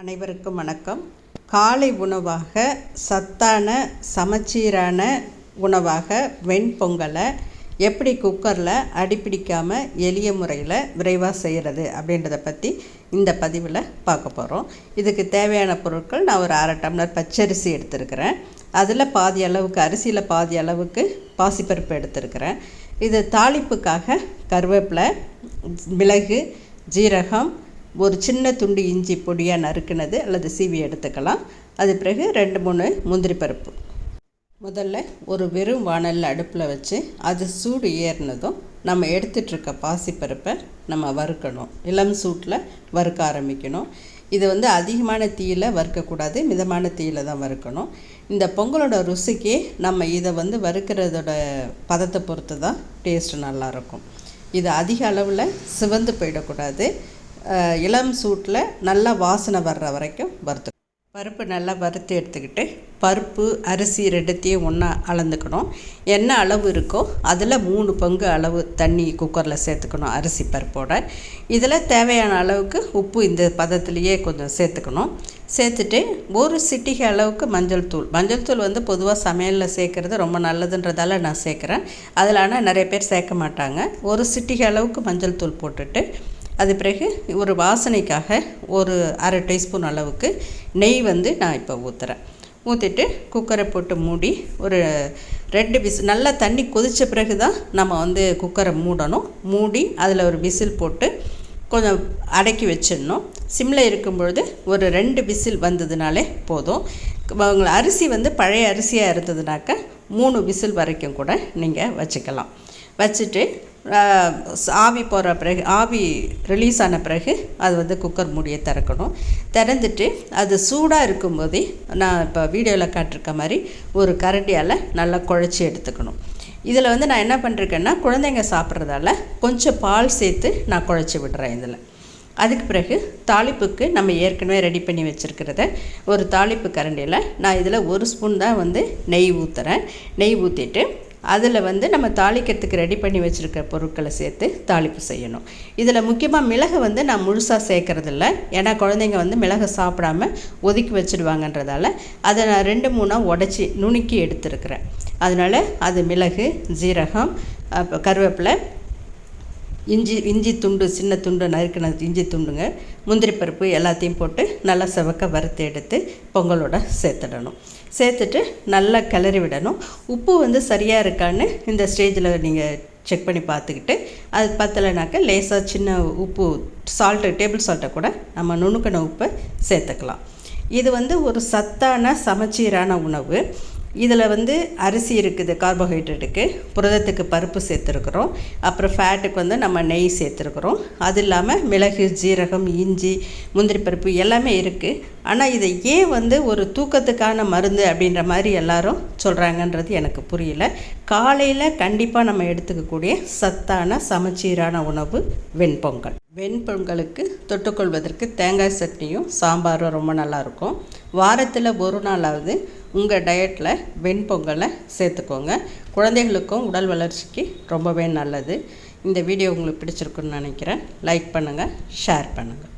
அனைவருக்கும் வணக்கம். காலை உணவாக சத்தான சமச்சீரான உணவாக வெண்பொங்கலை எப்படி குக்கரில் அடிப்பிடிக்காமல் எளிய முறையில் விரைவாக செய்கிறது அப்படின்றத பற்றி இந்த பதிவில் பார்க்க போகிறோம். இதுக்கு தேவையான பொருட்கள் நான் ஒரு 1/2 டம்ளர் பச்சரிசி எடுத்துருக்கிறேன். அதில் பாதி அளவுக்கு அரிசியில் பாதி அளவுக்கு பாசிப்பருப்பு எடுத்துருக்கிறேன். இது தாளிப்புக்காக கருவேப்பிலை, மிளகு, ஜீரகம், ஒரு சின்ன துண்டு இஞ்சி பொடியாக நறுக்குனது அல்லது சீவி எடுத்துக்கலாம். அது பிறகு 2-3 முந்திரி பருப்பு. முதல்ல ஒரு வெறும் வாணலில் அடுப்பில் வச்சு அது சூடு ஏறினதும் நம்ம எடுத்துகிட்ருக்க பாசிப்பருப்பை நம்ம வறுக்கணும். இளம் சூட்டில் வறுக்க ஆரம்பிக்கணும். இது அதிகமான தீயில் வறுக்கக்கூடாது, மிதமான தீயில் தான் வறுக்கணும். இந்த பொங்கலோட ருசிக்கே நம்ம இதை வறுக்கிறதோட பதத்தை பொறுத்து தான் டேஸ்ட்டு நல்லாயிருக்கும். இது அதிக அளவில் சிவந்து போயிடக்கூடாது. இளம் சூட்டில் நல்லா வாசனை வர்ற வரைக்கும் வறுத்து பருப்பு நல்லா வறுத்து எடுத்துக்கிட்டு பருப்பு அரிசி ரெண்டுத்தையும் ஒன்றா அளந்துக்கணும். என்ன அளவு இருக்கோ அதில் 3 பங்கு அளவு தண்ணி குக்கரில் சேர்த்துக்கணும் அரிசி பருப்போட. இதில் தேவையான அளவுக்கு உப்பு இந்த பதத்துலேயே கொஞ்சம் சேர்த்துக்கணும். சேர்த்துட்டு ஒரு சிட்டிகை அளவுக்கு மஞ்சள் தூள் பொதுவாக சமையலில் சேர்க்குறது ரொம்ப நல்லதுன்றதால நான் சேர்க்குறேன். அதில் ஆனால் நிறைய பேர் சேர்க்க மாட்டாங்க. ஒரு சிட்டிகை அளவுக்கு மஞ்சள் தூள் போட்டுட்டு அது பிறகு ஒரு வாசனைக்காக ஒரு 1/2 டீஸ்பூன் அளவுக்கு நெய் நான் இப்போ ஊற்றுறேன். ஊற்றிட்டு குக்கரை போட்டு மூடி ஒரு 2 விசில், நல்லா தண்ணி கொதித்த பிறகு தான் நம்ம குக்கரை மூடணும். மூடி அதில் ஒரு விசில் போட்டு கொஞ்சம் அடக்கி வச்சிடணும். சிம்மில் இருக்கும்பொழுது ஒரு 2 விசில் வந்ததுனாலே போதும். உங்களை அரிசி பழைய அரிசியாக இருந்ததுனாக்கா 3 விசில் வரைக்கும் கூட நீங்கள் வச்சுக்கலாம். வச்சுட்டு ஆவி போகிற பிறகு, ஆவி ரிலீஸ் ஆன பிறகு அது குக்கர் மூடியை திறக்கணும். திறந்துட்டு அது சூடாக இருக்கும்போதே நான் இப்போ வீடியோவில் காட்டிருக்க மாதிரி ஒரு கரண்டியால் நல்லா குழச்சி எடுத்துக்கணும். இதில் நான் என்ன பண்ணுறேன்னா, குழந்தைங்க சாப்பிட்றதால கொஞ்சம் பால் சேர்த்து நான் குழச்சி விடுறேன் இதில். அதுக்கு பிறகு தாளிப்புக்கு நம்ம ஏற்கனவே ரெடி பண்ணி வச்சுருக்கிறத ஒரு தாளிப்பு கரண்டியில் நான் இதில் 1 ஸ்பூன் தான் நெய் ஊற்றுறேன். நெய் ஊற்றிட்டு அதில் நம்ம தாளிக்கிறதுக்கு ரெடி பண்ணி வச்சுருக்க பொருட்களை சேர்த்து தாளிப்பு செய்யணும். இதில் முக்கியமாக மிளகு நான் முழுசாக சேர்க்குறதில்ல. ஏன்னா குழந்தைங்க மிளகு சாப்பிடாமல் ஒதுக்கி வச்சுடுவாங்கன்றதால அதை நான் 2-3 உடச்சி நுணுக்கி எடுத்துருக்கிறேன். அதனால் அது மிளகு, ஜீரகம், கருவேப்பிலை, இஞ்சி துண்டு, சின்ன துண்டு நறுக்கின இஞ்சி துண்டுங்க, முந்திரி பருப்பு எல்லாத்தையும் போட்டு நல்லா செவக்க வறுத்து எடுத்து பொங்கலோட சேர்த்துடணும். சேர்த்துட்டு நல்லா கிளறி விடணும். உப்பு சரியாக இருக்கான்னு இந்த ஸ்டேஜில் நீங்கள் செக் பண்ணி பார்த்துக்கிட்டு அது பத்தலைனாக்க லேசாக சின்ன உப்பு, டேபிள் சால்ட்டை கூட நம்ம நுணுக்கின உப்பை சேர்த்துக்கலாம். இது ஒரு சத்தான சமச்சீரான உணவு. இதில் அரிசி இருக்குது, கார்போஹைட்ரேட்டுக்கு, புரதத்துக்கு பருப்பு சேர்த்துருக்குறோம். அப்புறம் ஃபேட்டுக்கு நம்ம நெய் சேர்த்துருக்குறோம். அது இல்லாமல் மிளகு, ஜீரகம், இஞ்சி, முந்திரி பருப்பு எல்லாமே இருக்குது. ஆனால் இதை ஏன் ஒரு தூக்கத்துக்கான மருந்து அப்படின்ற மாதிரி எல்லாரும் சொல்கிறாங்கன்றது எனக்கு புரியல. காலையில் கண்டிப்பாக நம்ம எடுத்துக்கக்கூடிய சத்தான சமச்சீரான உணவு வெண்பொங்கல். வெண்பொங்கலுக்கு தொட்டுக்கொள்வதற்கு தேங்காய் சட்னியும் சாம்பாரும் ரொம்ப நல்லாயிருக்கும். வாரத்தில் ஒரு நாளாவது உங்கள் டயட்டில் வெண்பொங்கலை சேர்த்துக்கோங்க. குழந்தைகளுக்கும் உடல் வளர்ச்சிக்கு ரொம்பவே நல்லது. இந்த வீடியோ உங்களுக்கு பிடிச்சிருக்குன்னு நினைக்கிறேன். லைக் பண்ணுங்கள், ஷேர் பண்ணுங்கள்.